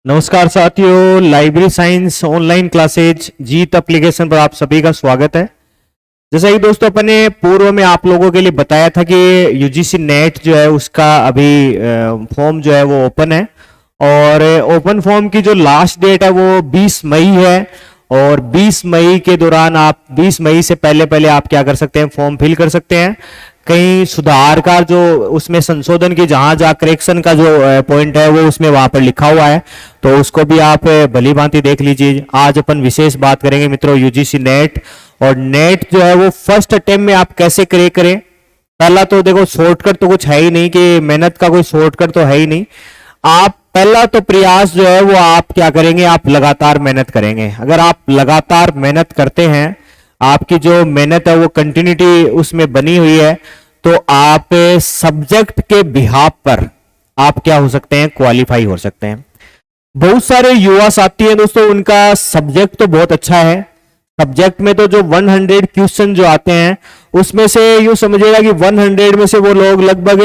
नमस्कार साथियों, library science online classes जीत application पर आप सभी का स्वागत है। जैसा कि दोस्तों अपने पूर्व में आप लोगों के लिए बताया था कि यूजीसी नेट जो है उसका अभी फॉर्म जो है वो ओपन है और ओपन फॉर्म की जो लास्ट डेट है वो 20 मई है। और 20 मई के दौरान आप 20 मई से पहले पहले आप क्या कर सकते हैं, फॉर्म फिल कर सकते हैं। कहीं सुधार का जो उसमें संशोधन की जहां करेक्शन का जो पॉइंट है वो उसमें वहां पर लिखा हुआ है, तो उसको भी आप भली भांति देख लीजिए। आज अपन विशेष बात करेंगे मित्रों यूजीसी नेट। और नेट जो है वो फर्स्ट अटेम्प्ट में आप कैसे क्रैक करें। पहला तो देखो शॉर्टकट तो कुछ है ही नहीं, कि मेहनत का कोई शॉर्टकट तो है ही नहीं। आप पहला तो प्रयास जो है वो आप क्या करेंगे, आप लगातार मेहनत करेंगे। अगर आप लगातार मेहनत करते हैं, आपकी जो मेहनत है वो कंटिन्यूटी उसमें बनी हुई है, तो आप सब्जेक्ट के बिहाफ पर आप क्या हो सकते हैं, क्वालिफाई हो सकते हैं। बहुत सारे युवा साथी हैं दोस्तों, उनका सब्जेक्ट तो बहुत अच्छा है। सब्जेक्ट में तो जो 100 क्वेश्चन जो आते हैं उसमें से यूं समझिएगा कि 100 में से वो लोग लगभग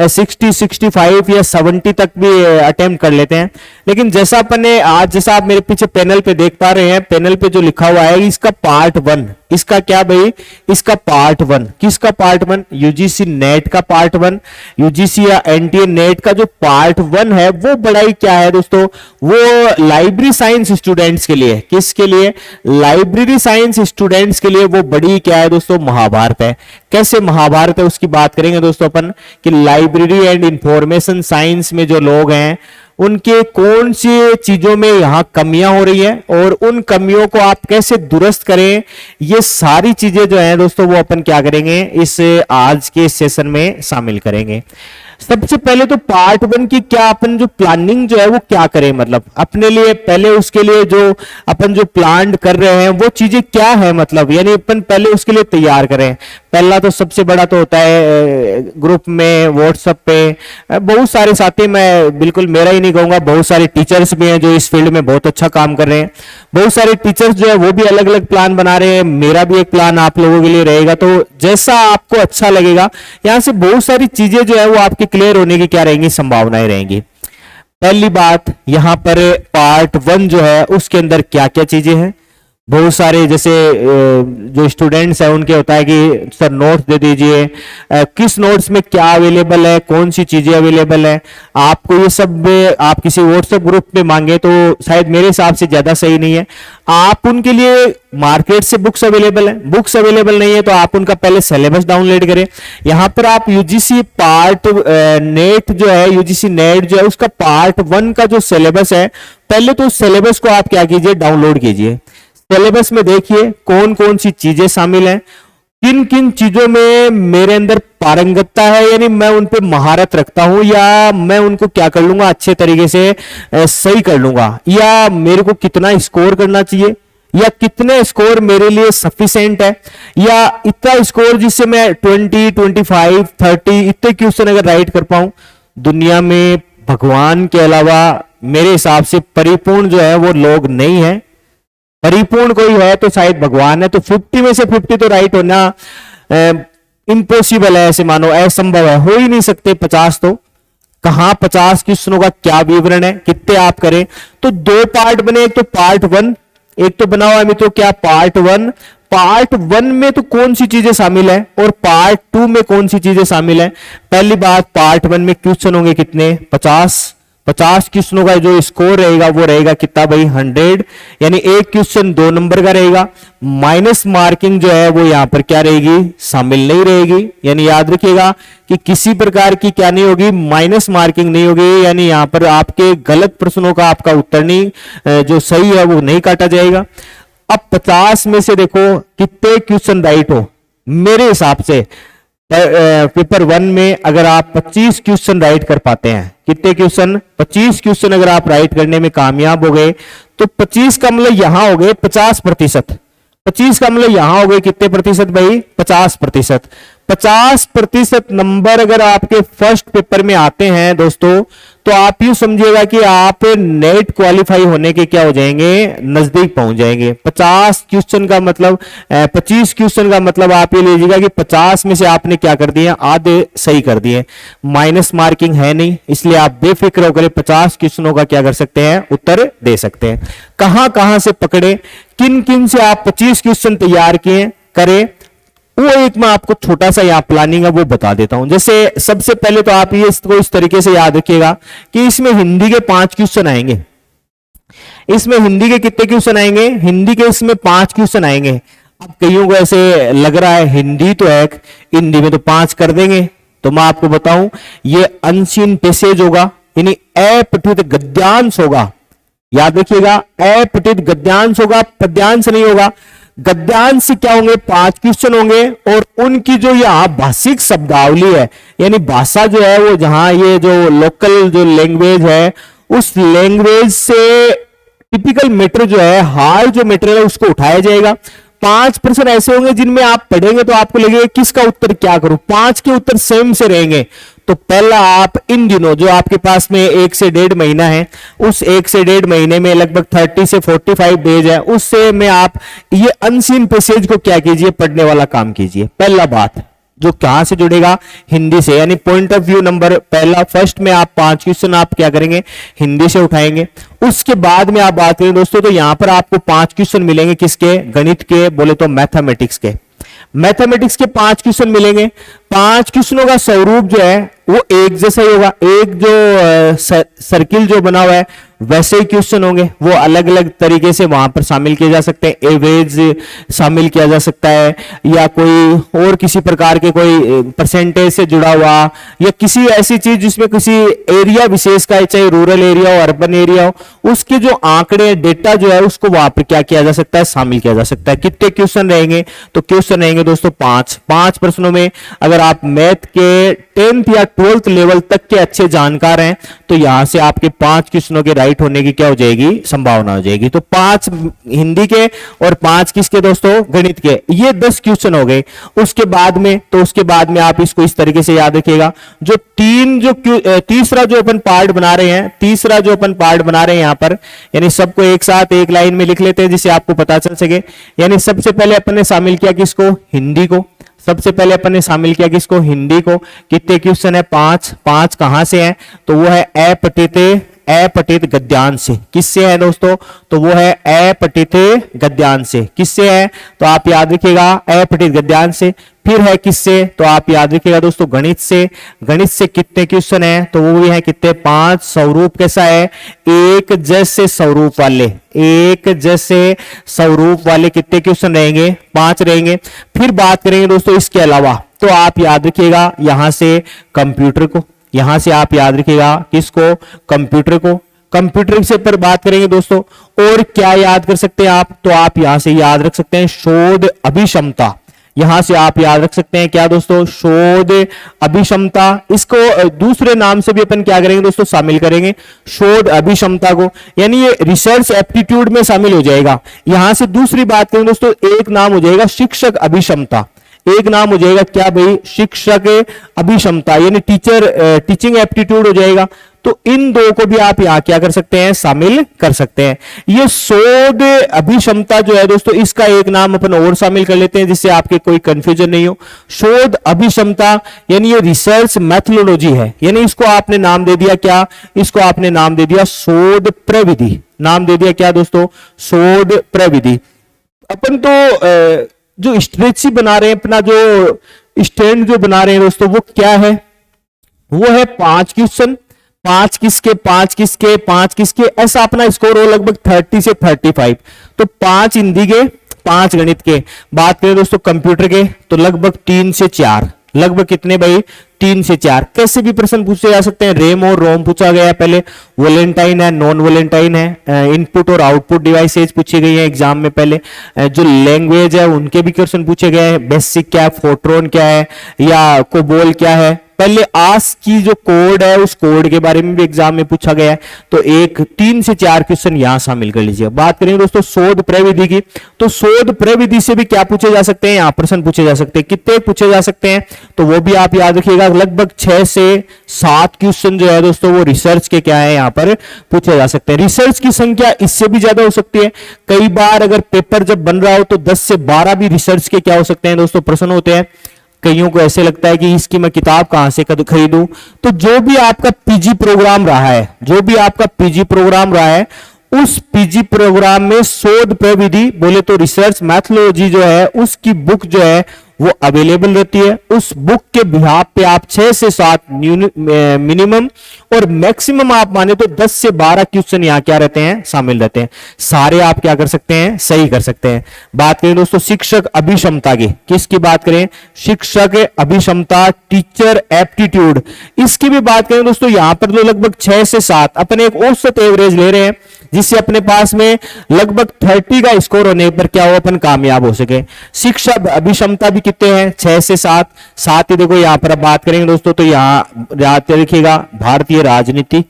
60, 65 या 70 तक भी अटेम्प्ट कर लेते हैं। लेकिन जैसा अपने आज, जैसा आप मेरे पीछे पैनल पे देख पा रहे हैं, पैनल पे जो लिखा हुआ है इसका पार्ट 1, इसका क्या भाई, इसका पार्ट 1, किसका पार्ट 1, यूजीसी नेट का पार्ट 1। यूजीसी या एनटीए नेट का जो पार्ट 1 है वो पढ़ाई क्या है दोस्तों, वो लाइब्रेरी साइंस स्टूडेंट्स के लिए, किसके लिए, लाइब्रेरी साइंस स्टूडेंट्स के लिए वो बड़ी क्या है दोस्तों, महाभारत है। कैसे महाभारत है उसकी बात करेंगे दोस्तों अपन, कि लाइब्रेरी एंड इंफॉर्मेशन साइंस में जो लोग हैं उनके कौन सी चीजों में यहां कमियां हो रही है और उन कमियों को आप कैसे दुरुस्त करें, ये सारी चीजें जो है दोस्तों वो अपन क्या करेंगे, इस आज के सेशन में शामिल करेंगे। सबसे पहले तो पार्ट 1 की क्या अपन जो प्लानिंग जो है वो क्या करें, मतलब अपने लिए पहले उसके लिए जो अपन जो प्लान कर रहे हैं वो चीजें क्या है, मतलब यानी अपन पहले उसके लिए तैयार करें। पहला तो सबसे बड़ा तो होता है ग्रुप में, व्हाट्सएप पे बहुत सारे साथी, मैं बिल्कुल मेरा ही नहीं कहूंगा, बहुत सारे टीचर्स भी हैं जो इस फील्ड में बहुत अच्छा काम कर रहे हैं। बहुत सारे टीचर्स जो है वो भी अलग अलग प्लान बना रहे हैं, मेरा भी एक प्लान आप लोगों के लिए रहेगा, तो जैसा आपको अच्छा लगेगा। यहां से बहुत सारी चीजें जो है वो आपकी क्लियर होने की क्या रहेंगी, संभावनाएं रहेंगी। पहली बात, यहां पर पार्ट 1 जो है उसके अंदर क्या क्या चीजें हैं। बहुत सारे जैसे जो स्टूडेंट्स हैं उनके होता है कि सर नोट्स दे दीजिए, किस नोट्स में क्या अवेलेबल है, कौन सी चीजें अवेलेबल है। आपको ये सब आप किसी व्हाट्सएप ग्रुप में मांगे तो शायद मेरे हिसाब से ज्यादा सही नहीं है। आप उनके लिए मार्केट से बुक्स अवेलेबल है, बुक्स अवेलेबल नहीं है तो आप उनका पहले सिलेबस डाउनलोड करें। यहां पर आप यूजीसी पार्ट नेट जो है, यूजीसी नेट जो है उसका पार्ट 1 का जो सिलेबस है, पहले तो उस सिलेबस को आप क्या कीजिए, डाउनलोड कीजिए। सिलेबस में देखिए कौन कौन सी चीजें शामिल हैं, किन किन चीजों में मेरे अंदर पारंगतता है, यानी मैं उन पे महारत रखता हूं, या मैं उनको क्या कर लूंगा, अच्छे तरीके से सही कर लूंगा, या मेरे को कितना स्कोर करना चाहिए, या कितने स्कोर मेरे लिए सफिशिएंट है, या इतना स्कोर जिससे मैं 20, 25, 30 इतने क्वेश्चन अगर राइट कर पाऊं। दुनिया में भगवान के अलावा मेरे हिसाब से परिपूर्ण जो है वो लोग नहीं है। परिपूर्ण कोई है तो शायद भगवान है। तो 50 में से 50 तो राइट होना इम्पॉसिबल है, ऐसे मानो असंभव है, हो ही नहीं सकते। 50 तो कहां, 50 क्वेश्चनों का क्या विवरण है, कितने आप करें। तो 2 पार्ट बने, एक तो पार्ट 1, एक तो बना हुआ है मित्रों क्या, पार्ट 1। पार्ट 1 में तो कौन सी चीजें शामिल है और पार्ट 2 में कौन सी चीजें शामिल है। पहली बात, पार्ट 1 में क्वेश्चन होंगे कितने, 50 क्वेश्चनों का जो स्कोर रहेगा वो रहेगा कितना भाई, 100, यानी एक क्वेश्चन 2 नंबर का रहेगा। माइनस मार्किंग जो है वो यहां पर क्या रहेगी, शामिल नहीं रहेगी। यानी याद रखिएगा कि किसी प्रकार की क्या नहीं होगी, माइनस मार्किंग नहीं होगी, यानी यहां पर आपके गलत प्रश्नों का आपका उत्तर नहीं, जो सही है वो नहीं काटा जाएगा। अब 50 में से देखो कितने क्वेश्चन राइट हो। मेरे हिसाब से पेपर 1 में अगर आप 25 क्वेश्चन राइट कर पाते हैं, कितने क्वेश्चन, 25 क्वेश्चन अगर आप राइट करने में कामयाब हो गए, तो 25 का मतलब यहां हो गए 50%। 25 का मतलब यहां हो गए कितने प्रतिशत भाई, 50%। 50% नंबर अगर आपके फर्स्ट पेपर में आते हैं दोस्तों, तो आप यूं समझिएगा कि आप नेट क्वालिफाई होने के क्या हो जाएंगे, नजदीक पहुंच जाएंगे। 50 क्वेश्चन का मतलब 25 क्वेश्चन का मतलब आप ये लीजिएगा कि 50 में से आपने क्या कर दिया, आधे सही कर दिए। माइनस मार्किंग है नहीं, इसलिए आप बेफिक्र होकर 50 क्वेश्चनों का क्या कर सकते हैं, उत्तर दे सकते हैं। कहां कहां से पकड़े, किन किन से आप 25 क्वेश्चन तैयार किए करें, वो एक मैं आपको छोटा सा यहाँ प्लानिंग है वो बता देता हूं। जैसे सबसे पहले तो आप ये इसको इस तरीके से याद रखिएगा कि इसमें हिंदी के 5 क्वेश्चन आएंगे। इसमें हिंदी के कितने क्वेश्चन आएंगे, हिंदी के इसमें 5 क्वेश्चन आएंगे। अब कईयों को ऐसे लग रहा है हिंदी तो है, हिंदी में तो 5 कर देंगे, तो मैं आपको बताऊं ये अनसीन पैसेज होगा, यानी अपठित गद्यांश होगा। याद रखिएगा, अपठित गद्यांश होगा, पद्यांश नहीं होगा। गद्यांश से क्या होंगे, 5 क्वेश्चन होंगे, और उनकी जो यहां भाषिक शब्दावली है, यानी भाषा जो है वो जहां ये जो लोकल जो लैंग्वेज है, उस लैंग्वेज से टिपिकल मैटर जो है, हार्ड जो मैटर है उसको उठाया जाएगा। 5% ऐसे होंगे जिनमें आप पढ़ेंगे तो आपको लगेगा किसका उत्तर क्या करूं, 5 के उत्तर सेम से रहेंगे। तो पहला आप इन दिनों जो आपके पास में 1 से 1.5 महीना है, उस 1 से 1.5 महीने में लगभग 30 से 45 डेज है, उससे में आप ये अनसीन पैसेज को क्या कीजिए, पढ़ने वाला काम कीजिए। पहला बात जो कहां से जुड़ेगा, हिंदी से, यानी पॉइंट ऑफ व्यू नंबर पहला, फर्स्ट में आप 5 क्वेश्चन आप क्या करेंगे, हिंदी से उठाएंगे। उसके बाद में आप बात करें दोस्तों, तो यहां पर आपको 5 क्वेश्चन मिलेंगे किसके, गणित के, बोले तो मैथमेटिक्स के। मैथमेटिक्स के 5 क्वेश्चन मिलेंगे। 5 क्वेश्चनों का स्वरूप जो है वो एक जैसा ही होगा, एक जो सर्किल जो बना हुआ है वैसे ही क्वेश्चन होंगे। वो अलग अलग तरीके से वहां पर शामिल किए जा सकते हैं, एवरेज शामिल किया जा सकता है, या कोई और किसी प्रकार के कोई परसेंटेज से जुड़ा हुआ, या किसी ऐसी चीज जिसमें किसी एरिया विशेष का, चाहे रूरल एरिया हो, अर्बन एरिया हो, उसके जो आंकड़े डेटा जो है उसको वहां पर क्या किया जा सकता है, शामिल किया जा सकता है। कितने क्वेश्चन रहेंगे, तो क्वेश्चन रहेंगे दोस्तों 5 प्रश्नों में। अगर आप मैथ के 10th या 12th लेवल तक के अच्छे जानकार हैं तो यहां से आपके 5 क्वेश्चनों के राइट होने की क्या हो जाएगी, संभावना हो जाएगी। तो 5 हिंदी के और 5 किसके दोस्तों, गणित के। ये 10 क्वेश्चन हो गए। उसके बाद में आप इसको इस तरीके से याद रखिएगा, जो तीसरा जो अपन पार्ट बना रहे हैं यहां पर, यानी सबको एक साथ एक लाइन में लिख लेते हैं जिससे आपको पता चल सके। यानी सबसे पहले अपन ने शामिल किया किसको, हिंदी को। हिंदी को कितने क्वेश्चन है, 5 कहां से है, तो वो है अपठित गद्यांश से। किससे है दोस्तों, तो वो है अपठित गद्यांश से। किससे है, तो आप याद रखिएगा अपठित गद्यांश से। फिर है किससे, तो आप याद रखिएगा दोस्तों गणित से। गणित से कितने क्वेश्चन है, तो वो भी है कितने, 5। स्वरूप कैसा है, एक जैसे स्वरूप वाले कितने क्वेश्चन रहेंगे, 5 रहेंगे। फिर बात करेंगे दोस्तों इसके अलावा, तो आप याद रखिएगा यहां से कंप्यूटर को, यहां से आप याद रखिएगा किसको, कंप्यूटर को। कंप्यूटर से पर बात करेंगे दोस्तों, और क्या याद कर सकते हैं आप, तो आप यहां से याद रख सकते हैं शोध अभिक्षमता। यहां से आप याद रख सकते हैं क्या दोस्तों, शोध अभिक्षमता। इसको दूसरे नाम से भी अपन क्या करेंगे दोस्तों, शामिल करेंगे शोध अभिक्षमता को, यानी ये रिसर्च एप्टीट्यूड में शामिल हो जाएगा। यहां से दूसरी बात करें दोस्तों, एक नाम हो जाएगा शिक्षक अभिक्षमता। एक नाम हो जाएगा क्या भाई, शिक्षक अभिक्षमता, यानी टीचिंग एप्टीट्यूड हो जाएगा। तो इन दो को भी आप यहां क्या कर सकते हैं, शामिल कर सकते हैं। ये शोध अभिक्षमता जो है दोस्तों, इसका एक नाम अपन और शामिल कर लेते हैं जिससे आपके कोई कंफ्यूजन नहीं हो। शोध अभिक्षमता यानी ये रिसर्च मैथोलॉजी है, यानी इसको आपने नाम दे दिया क्या, इसको आपने नाम दे दिया शोध प्रविधि। नाम दे दिया क्या दोस्तों, शोध प्रविधि। अपन तो जो स्ट्रेटजी बना रहे हैं, अपना जो स्टैंड जो बना रहे हैं दोस्तों, वो क्या है, वो है 5 क्वेश्चन, 5 किसके, ऐसा अपना स्कोर हो लगभग 30 से 35। तो 5 हिंदी के, 5 गणित के। बात करें दोस्तों कंप्यूटर के, तो लगभग 3 से 4। लगभग कितने भाई, 3 से 4। कैसे भी प्रश्न पूछे जा सकते हैं, रेम और रोम पूछा गया है पहले, वोलेंटाइन है, नॉन वोलेंटाइन है, इनपुट और आउटपुट डिवाइसेज पूछी गई है एग्जाम में पहले, जो लैंग्वेज है उनके भी क्वेश्चन पूछे गए हैं, बेसिक क्या है, फोर्ट्रॉन क्या है, या कोबोल क्या है, पहले आस्क की जो कोड है उस कोड के बारे में भी एग्जाम में पूछा गया है, तो 3 से 4 क्वेश्चन यहां शामिल कर लीजिए। बात करेंगे दोस्तों शोध प्रविधि की, तो शोध प्रविधि से भी क्या पूछे जा सकते हैं, यहां प्रश्न पूछे जा सकते हैं। कितने पूछे जा सकते हैं, तो वो भी आप याद रखिएगा, लगभग 6 से 7 क्वेश्चन जो है दोस्तों वो रिसर्च के क्या है यहां पर पूछे जा सकते हैं। रिसर्च की संख्या इससे भी ज्यादा हो सकती है, कई बार अगर पेपर जब बन रहा हो तो 10 से 12 भी रिसर्च के क्या हो सकते हैं दोस्तों प्रश्न होते हैं। कईयों को ऐसे लगता है कि इसकी मैं किताब कहां से खरीदूं, तो जो भी आपका पीजी प्रोग्राम रहा है, जो भी आपका पीजी प्रोग्राम रहा है, उस पीजी प्रोग्राम में शोध प्रविधि बोले तो रिसर्च मैथोलॉजी जो है उसकी बुक जो है वो अवेलेबल रहती है। उस बुक के बिहाफ पे आप 6 से 7 मिनिमम और मैक्सिमम आप माने तो 10 से 12 क्वेश्चन यहां क्या रहते हैं, शामिल रहते हैं। सारे आप क्या कर सकते हैं, सही कर सकते हैं। बात करें दोस्तों शिक्षक अभिक्षमता की, किसकी बात करें, शिक्षक अभिक्षमता, टीचर एप्टीट्यूड, इसकी भी बात करें दोस्तों, यहां पर तो लगभग 6 से 7 अपने एक औसत एवरेज ले रहे हैं, जिससे अपने पास में लगभग 30 का स्कोर होने पर क्या हो, अपन कामयाब हो सके। शिक्षा अभिक्षमता भी कितने हैं, 6 से 7। साथ ही देखो यहां पर अब बात करेंगे दोस्तों, तो यहां याद रखिएगा भारतीय राजनीति,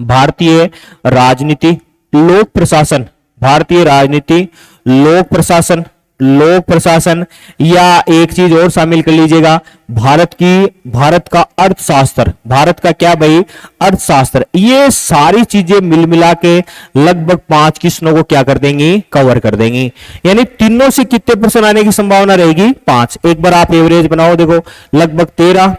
भारतीय राजनीति, लोक प्रशासन, भारतीय राजनीति, लोक प्रशासन, लोक प्रशासन, या एक चीज और शामिल कर लीजिएगा, भारत का अर्थशास्त्र, भारत का क्या भाई, अर्थशास्त्र। ये सारी चीजें मिल मिला के लगभग 5 क्वेश्चनों को क्या कर देंगी, कवर कर देंगी। यानी तीनों से कितने परसेंट आने की संभावना रहेगी, 5। एक बार आप एवरेज बनाओ, देखो लगभग 13,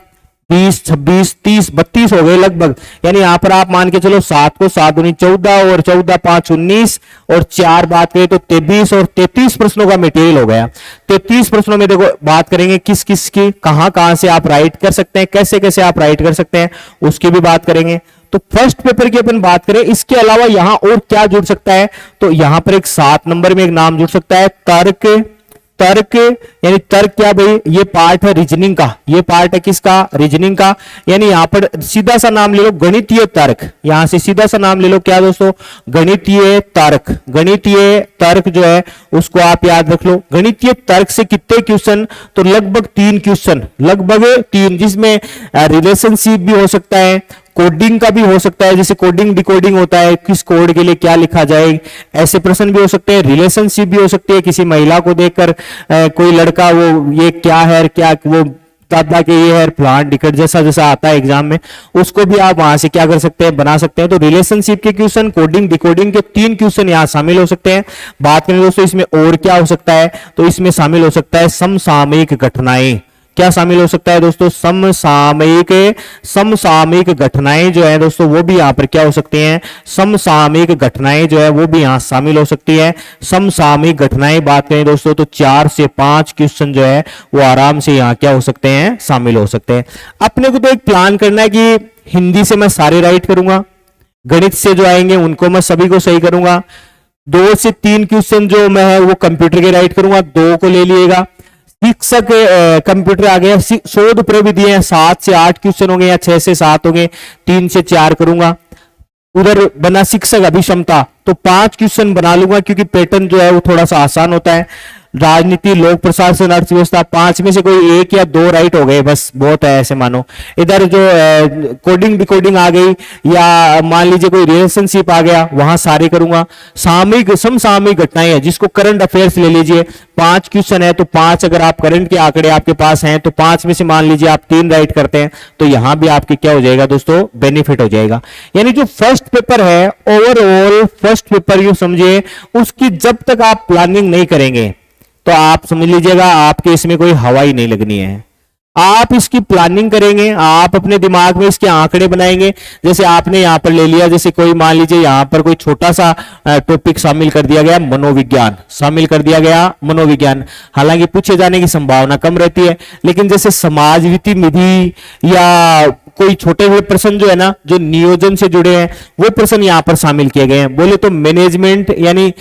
20, 26, 30, 32 हो गए लगभग। यानी यहां पर आप मान के चलो 7 को 7 दूनी 14 और 14 5 19 और 4 बात करें तो 23 और 33 प्रश्नों का मटेरियल हो गया। 33 प्रश्नों में देखो बात करेंगे किस किस की, कहां कहां से आप राइट कर सकते हैं, कैसे कैसे आप राइट कर सकते हैं, उसकी भी बात करेंगे। तो फर्स्ट पेपर की अपन बात करें, इसके अलावा यहां और क्या जुड़ सकता है, तो यहां पर एक 7 नंबर में एक नाम जुड़ सकता है, तर्क। तर्क यानी तर्क क्या भाई, ये पार्ट है रीजनिंग का, ये पार्ट है किसका, रीजनिंग का। यानी यहां पर सीधा सा नाम ले लो गणितीय तर्क, यहां से सीधा सा नाम ले लो क्या दोस्तों, गणितीय तर्क। गणितीय तर्क जो है उसको आप याद रख लो। गणितीय तर्क से कितने क्वेश्चन, तो लगभग 3 क्वेश्चन, लगभग 3, जिसमें रिलेशनशिप भी हो सकता है, कोडिंग का भी हो सकता है, जैसे कोडिंग डिकोडिंग होता है, किस कोड के लिए क्या लिखा जाए, ऐसे प्रश्न भी हो सकते हैं। रिलेशनशिप भी हो सकती है, किसी महिला को देखकर कोई लड़का वो ये क्या है, क्या वो दादा के ये है, प्लांट डिकट जैसा जैसा आता है एग्जाम में, उसको भी आप वहां से क्या कर सकते हैं, बना सकते हैं। तो रिलेशनशिप के क्वेश्चन, कोडिंग डिकोडिंग के 3 क्वेश्चन यहां शामिल हो सकते हैं। बात करें दोस्तों इसमें और क्या हो सकता है, तो इसमें शामिल हो सकता है समसामयिक घटनाएं। क्या शामिल हो सकता है दोस्तों, समसामयिक घटनाएं जो है दोस्तों वो भी यहां पर क्या हो सकती हैं, समसामयिक घटनाएं जो है वो भी यहां शामिल हो सकती है। समसामयिक घटनाएं बात करें दोस्तों तो 4 से 5 क्वेश्चन जो है वो आराम से यहां क्या हो सकते हैं, शामिल हो सकते हैं। अपने को तो एक प्लान करना है कि हिंदी से मैं सारे राइट करूंगा, गणित से जो आएंगे उनको मैं सभी को सही करूंगा, 2 से 3 क्वेश्चन जो मैं है वो कंप्यूटर के राइट करूंगा, 2 को ले लिएगा। शिक्षक कंप्यूटर आ गया, शोध प्रविधि है 7 से 8 क्वेश्चन होंगे या 6 से 7 होंगे, 3 से 4 करूंगा। उधर बना शिक्षक अभिक्षमता तो 5 क्वेश्चन बना लूंगा, क्योंकि पैटर्न जो है वो थोड़ा सा आसान होता है। राजनीति, लोक प्रशासन, अर्थव्यवस्था, 5 में से कोई 1 या 2 राइट हो गए, बस बहुत है ऐसे मानो। इधर जो कोडिंग डिकोडिंग आ गई, या मान लीजिए कोई रिलेशनशिप आ गया, वहां सारे करूंगा। सामयिक समसामयिक घटनाएं है, जिसको करंट अफेयर्स ले लीजिए, 5 क्वेश्चन है तो 5 अगर आप करंट के आंकड़े आपके पास हैं तो 5 में से मान लीजिए आप 3 राइट करते हैं, तो यहां भी आपके क्या हो जाएगा दोस्तों, बेनिफिट हो जाएगा। यानी जो फर्स्ट पेपर है, ओवरऑल फर्स्ट पेपर यू समझिए, उसकी जब तक आप प्लानिंग नहीं करेंगे तो आप समझ लीजिएगा आपके इसमें कोई हवा ही नहीं लगनी है। आप इसकी प्लानिंग करेंगे, आप अपने दिमाग में इसके आंकड़े बनाएंगे। जैसे आपने यहां पर ले लिया, जैसे कोई मान लीजिए यहां पर कोई छोटा सा टॉपिक शामिल कर दिया गया, मनोविज्ञान शामिल कर दिया गया, मनोविज्ञान। हालांकि पूछे जाने की संभावना कम रहती है, लेकिन जैसे समाज विधि या कोई छोटे हुए प्रश्न जो है ना, जो नियोजन से जुड़े हैं, वो प्रश्न यहां पर शामिल किए गए हैं। बोले तो मैनेजमेंट यानी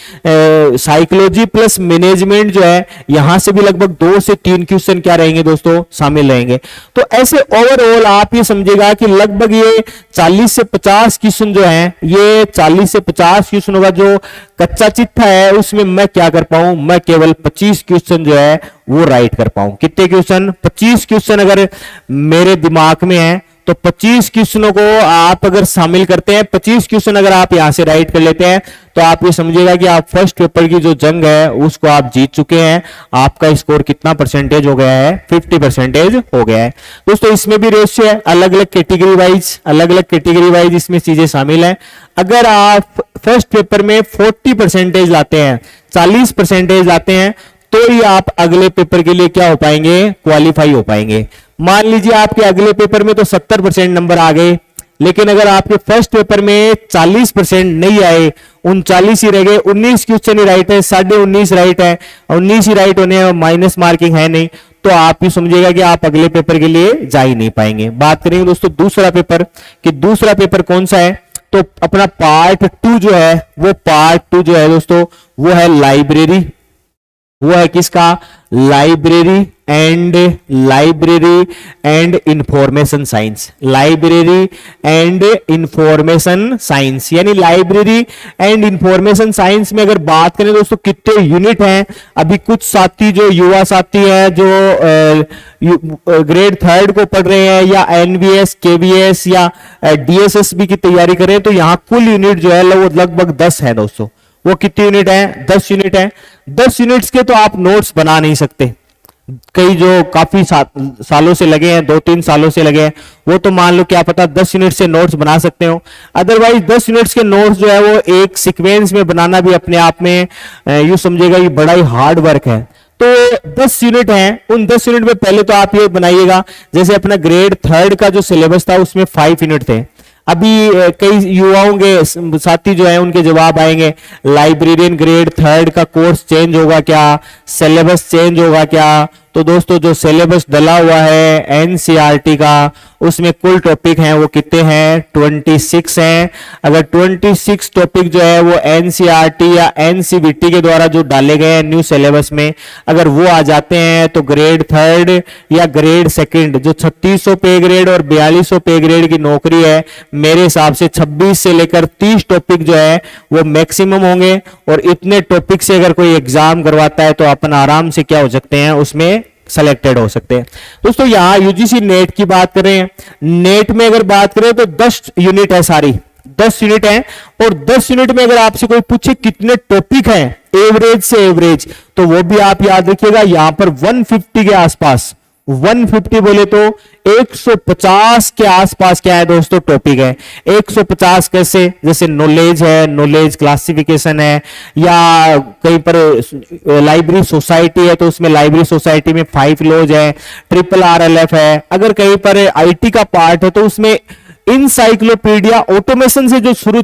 साइकोलॉजी प्लस मैनेजमेंट जो है, यहां से भी लगभग 2 से 3 क्वेश्चन क्या रहेंगे दोस्तों, शामिल रहेंगे। तो ऐसे ओवरऑल आप ये समझेगा कि लगभग ये 40 से 50 क्वेश्चन जो है, ये 40 से 50 क्वेश्चनों का जो कच्चा चिट्ठा है, उसमें मैं क्या कर पाऊं, मैं केवल 25 क्वेश्चन जो है वो राइट कर पाऊं। कितने क्वेश्चन, 25 क्वेश्चन अगर मेरे दिमाग में है तो 25 क्वेश्चनों को आप अगर शामिल करते हैं, 25 क्वेश्चन अगर आप यहां से राइट कर लेते हैं, तो आप ये समझिएगा कि आप फर्स्ट पेपर की जो जंग है उसको आप जीत चुके हैं। आपका स्कोर कितना परसेंटेज हो गया है, 50% हो गया है। दोस्तों इसमें भी रेशियो है, अलग अलग कैटेगरी वाइज इसमें चीजें शामिल हैं। अगर आप फर्स्ट पेपर में 40% लाते हैं, 40% लाते हैं, तो ही आप अगले पेपर के लिए क्या हो पाएंगे, क्वालिफाई हो पाएंगे। मान लीजिए आपके अगले पेपर में तो 70% नंबर आ गए, लेकिन अगर आपके फर्स्ट पेपर में 40% नहीं आए, 39 ही रह गए, 19 क्वेश्चन ही राइट है, 19.5 राइट है, 19 ही राइट होने हैं, माइनस मार्किंग है नहीं, तो आप ही समझिएगा कि आप अगले पेपर के लिए जा ही नहीं पाएंगे। बात करेंगे दोस्तों दूसरा पेपर, कि दूसरा पेपर कौन सा है, तो अपना पार्ट 2 जो है, वो पार्ट 2 जो है दोस्तों, वो है लाइब्रेरी। वो है किसका, library and information science. Library and information science, यानी लाइब्रेरी एंड इंफॉर्मेशन साइंस में अगर बात करें दोस्तों, कितने यूनिट हैं। अभी कुछ साथी जो युवा साथी हैं, जो ग्रेड 3 को पढ़ रहे हैं, या एनवीएस, केवीएस या डीएसएसबी की तैयारी करें, तो यहां कुल यूनिट जो है वो लगभग 10 है दोस्तों। वो कितनी यूनिट है, 10 यूनिट है। 10 यूनिट्स के तो आप नोट्स बना नहीं सकते। कई जो काफी सालों से लगे हैं, 2-3 सालों से लगे हैं, वो तो मान लो क्या पता 10 यूनिट से नोट्स बना सकते हो। अदरवाइज 10 यूनिट्स के नोट्स जो है वो एक सीक्वेंस में बनाना भी अपने आप में यूं समझेगा ये बड़ा ही हार्ड वर्क है। तो 10 यूनिट हैं, उन 10 यूनिट में पहले तो आप ये बनाइएगा, जैसे अपना ग्रेड 3 का जो सिलेबस था उसमें 5 यूनिट थे। अभी कई युवाओं के साथी जो है उनके जवाब आएंगे, लाइब्रेरियन ग्रेड 3 का कोर्स चेंज होगा क्या, सिलेबस चेंज होगा क्या। तो दोस्तों जो सिलेबस डला हुआ है एनसीईआरटी का, उसमें कुल टॉपिक हैं वो कितने हैं, 26 हैं। अगर 26 टॉपिक जो है वो एनसीईआरटी या एनसीवीटी के द्वारा जो डाले गए हैं न्यू सिलेबस में, अगर वो आ जाते हैं, तो ग्रेड 3 या ग्रेड 2 जो 3600 पे ग्रेड और 4200 पे ग्रेड की नौकरी है, मेरे हिसाब से 26 से लेकर 30 टॉपिक जो है वो मैक्सिमम होंगे। और इतने टॉपिक से अगर कोई एग्जाम करवाता है तो अपन आराम से क्या हो सकते हैं, उसमें सेलेक्टेड हो सकते हैं। दोस्तों यहां यूजीसी नेट की बात करें, नेट में अगर बात करें तो 10 यूनिट है, सारी 10 यूनिट है। और 10 यूनिट में अगर आपसे कोई पूछे कितने टॉपिक हैं एवरेज से एवरेज, तो वो भी आप याद रखिएगा, यहां पर 150 के आसपास, 150 बोले तो 150 के आसपास क्या है दोस्तों, टॉपिक है। 150 कैसे, जैसे नॉलेज है, नॉलेज क्लासिफिकेशन है, या कहीं पर लाइब्रेरी सोसाइटी है तो उसमें लाइब्रेरी सोसाइटी में 5 लॉज है, RRRLF है। अगर कहीं पर आईटी का पार्ट है तो उसमें इनसाइक्लोपीडिया, ऑटोमेशन से जो शुरू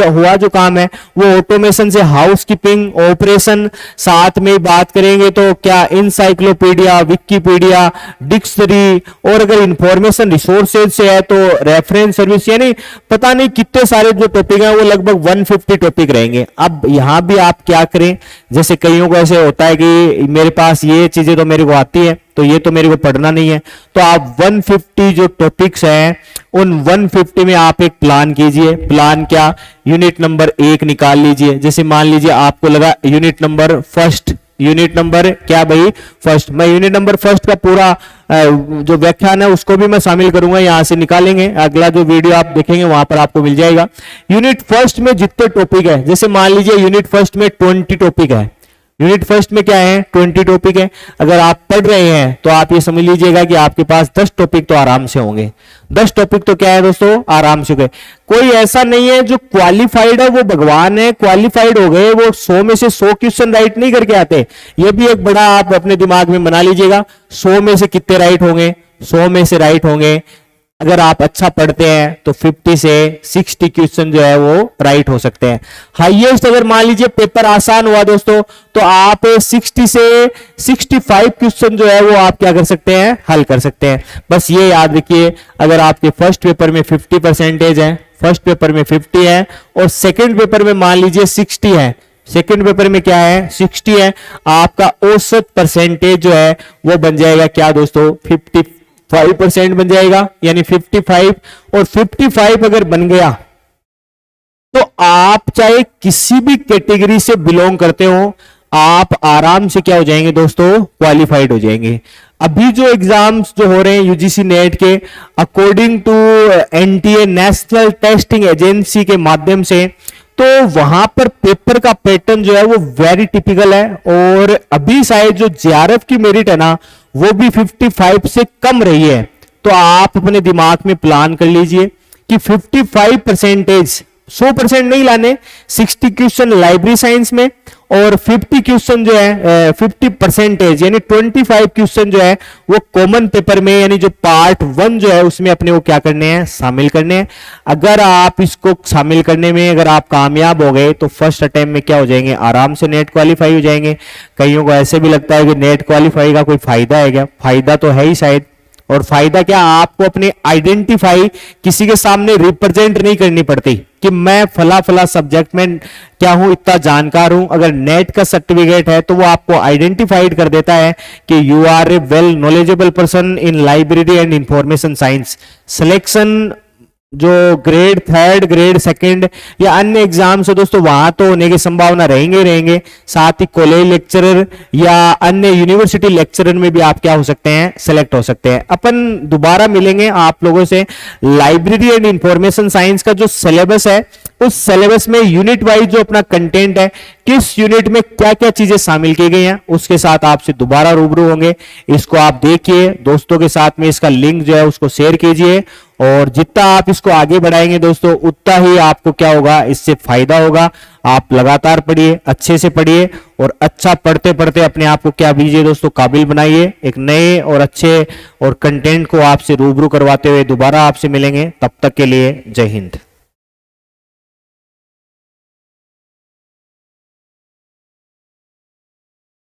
हुआ जो काम है वो ऑटोमेशन से हाउसकीपिंग ऑपरेशन, साथ में बात करेंगे तो क्या इनसाइक्लोपीडिया, विकिपीडिया, डिक्शनरी, और अगर इंफॉर्मेशन रिसोर्सेज से है तो रेफरेंस सर्विस, यानी पता नहीं कितने सारे जो टॉपिक हैं वो लगभग 150 टॉपिक रहेंगे। अब यहां भी आप क्या करें, जैसे कईयों को ऐसे होता है कि मेरे पास ये चीजें तो मेरे को आती है तो ये तो मेरे को पढ़ना नहीं है, तो आप 150 जो टॉपिक्स हैं उन 150 में आप एक प्लान कीजिए। प्लान क्या, यूनिट नंबर 1 निकाल लीजिए। जैसे मान लीजिए आपको लगा unit number first, unit number क्या भाई, फर्स्ट। मैं यूनिट नंबर फर्स्ट का पूरा जो व्याख्यान है उसको भी मैं शामिल करूंगा, यहां से निकालेंगे, अगला जो वीडियो आप देखेंगे वहां पर आपको मिल जाएगा। यूनिट फर्स्ट में जितने टॉपिक है, जैसे मान लीजिए यूनिट फर्स्ट में 20 टॉपिक है, यूनिट फर्स्ट में क्या है, 20 टॉपिक है। अगर आप पढ़ रहे हैं तो आप ये समझ लीजिएगा कि आपके पास 10 टॉपिक तो आराम से होंगे। 10 टॉपिक तो क्या है दोस्तों, आराम से गए। कोई ऐसा नहीं है जो क्वालिफाइड है वो भगवान है, क्वालिफाइड हो गए वो 100 में से 100 क्वेश्चन राइट नहीं करके आते। ये भी एक बड़ा आप अपने दिमाग में बना लीजिएगा। 100 में से कितने राइट होंगे, 100 में से राइट होंगे अगर आप अच्छा पढ़ते हैं तो 50 से 60 क्वेश्चन जो है वो राइट हो सकते हैं। हाईएस्ट अगर मान लीजिए पेपर आसान हुआ दोस्तों, तो आप 60 से 65 क्वेश्चन जो है वो आप क्या कर सकते हैं, हल कर सकते हैं। बस ये याद रखिए, अगर आपके फर्स्ट पेपर में 50% है, फर्स्ट पेपर में 50 है और सेकंड पेपर में मान लीजिए 60 है, सेकंड पेपर में क्या है 60 है, आपका औसत परसेंटेज जो है वो बन जाएगा क्या दोस्तों, 55% बन जाएगा। यानी 55 और 55 अगर बन गया तो आप चाहे किसी भी कैटेगरी से बिलोंग करते हो, आप आराम से क्या हो जाएंगे दोस्तों, क्वालिफाइड हो जाएंगे। अभी जो एग्जाम्स जो हो रहे हैं यूजीसी नेट के, according to NTA National Testing Agency के माध्यम से, तो वहां पर पेपर का पैटर्न जो है वो वेरी टिपिकल है। और अभी शायद जो जेआरएफ की मेरिट है ना, वो भी 55 से कम रही है। तो आप अपने दिमाग में प्लान कर लीजिए कि 55% 100% नहीं लाने, 60 क्वेश्चन लाइब्रेरी साइंस में और 50 क्वेश्चन जो है 50% यानी 25 क्वेश्चन जो है वो कॉमन पेपर में, यानी जो पार्ट 1 जो है उसमें अपने को क्या करने हैं, शामिल करने हैं। अगर आप इसको शामिल करने में अगर आप कामयाब हो गए तो फर्स्ट अटेम्प्ट में क्या हो जाएंगे, आराम से नेट क्वालिफाई हो जाएंगे। कईयों को ऐसे भी लगता है कि नेट क्वालिफाई का कोई फायदा है क्या, फायदा तो है ही शायद। और फायदा क्या, आपको अपने आइडेंटिफाई किसी के सामने रिप्रेजेंट नहीं करनी पड़ती कि मैं फला फला सब्जेक्ट में क्या हूं, इतना जानकार हूं। अगर नेट का सर्टिफिकेट है तो वो आपको आइडेंटिफाइड कर देता है कि you are a well knowledgeable person in library and information science. Selection जो ग्रेड 3, ग्रेड 2 या अन्य एग्जाम से दोस्तों वहां तो होने की संभावना रहेंगे। साथ ही कॉलेज लेक्चरर या अन्य यूनिवर्सिटी लेक्चरर में भी आप क्या हो सकते हैं, सेलेक्ट हो सकते हैं। अपन दोबारा मिलेंगे आप लोगों से। लाइब्रेरी एंड इंफॉर्मेशन साइंस का जो सिलेबस है, उस सिलेबस में यूनिट वाइज जो अपना कंटेंट है, किस यूनिट में क्या क्या चीजें शामिल की गई हैं, उसके साथ आपसे दोबारा रूबरू होंगे। इसको आप देखिए, दोस्तों के साथ में इसका लिंक जो है उसको शेयर कीजिए। और जितना आप इसको आगे बढ़ाएंगे दोस्तों, उतना ही आपको क्या होगा, इससे फायदा होगा। आप लगातार पढ़िए, अच्छे से पढ़िए और अच्छा पढ़ते पढ़ते अपने आप को क्या कीजिए दोस्तों, काबिल बनाइए। एक नए और अच्छे और कंटेंट को आपसे रूबरू करवाते हुए दोबारा आपसे मिलेंगे। तब तक के लिए जय हिंद।